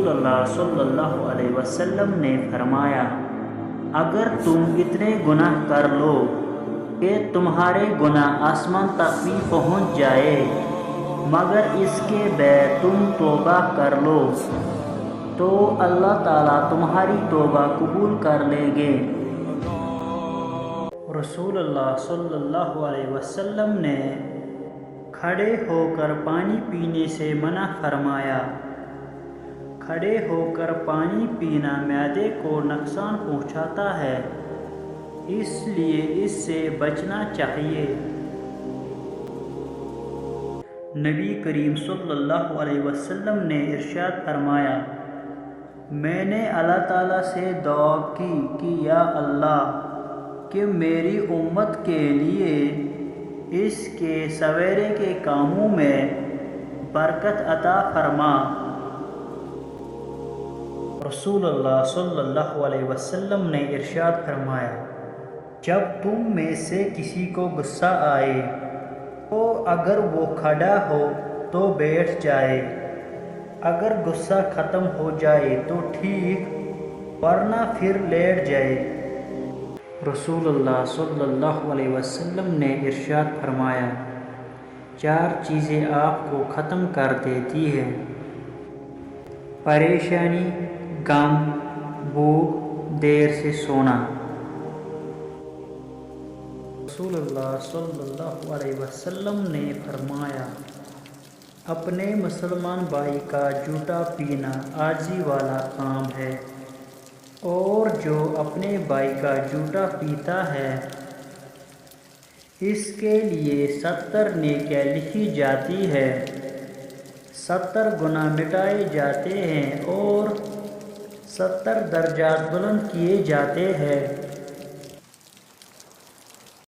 رسول اللہ صلی اللہ علیہ وسلم نے فرمایا، اگر تم اتنے گناہ کر لو کہ تمہارے گناہ آسمان تک بھی پہنچ جائے، مگر اس کے بعد تم توبہ کر لو تو اللہ تعالیٰ تمہاری توبہ قبول کر لیں گے۔ رسول اللہ صلی اللہ علیہ وسلم نے کھڑے ہو کر پانی پینے سے منع فرمایا۔ کھڑے ہو کر پانی پینا معدے کو نقصان پہنچاتا ہے، اس لیے اس سے بچنا چاہیے۔ نبی کریم صلی اللہ علیہ وسلم نے ارشاد فرمایا، میں نے اللہ تعالیٰ سے دعا کی کہ یا اللہ کہ میری امت کے لیے اس کے سویرے کے کاموں میں برکت عطا فرما۔ رسول اللہ صلی اللہ علیہ وسلم نے ارشاد فرمایا، جب تم میں سے کسی کو غصہ آئے تو اگر وہ کھڑا ہو تو بیٹھ جائے، اگر غصہ ختم ہو جائے تو ٹھیک، ورنہ پھر لیٹ جائے۔ رسول اللہ صلی اللہ علیہ وسلم نے ارشاد فرمایا، 4 چیزیں آپ کو ختم کر دیتی ہیں: پریشانی، غم، بھوک، دیر سے سونا۔ رسول اللہ صلی اللہ علیہ وسلم نے فرمایا، اپنے مسلمان بھائی کا جوتا پینا عاجزی والا کام ہے، اور جو اپنے بھائی کا جوتا پیتا ہے اس کے لیے 70 نیکیاں لکھی جاتی ہے، 70 گناہ مٹائے جاتے ہیں اور 70 درجات بلند کیے جاتے ہیں۔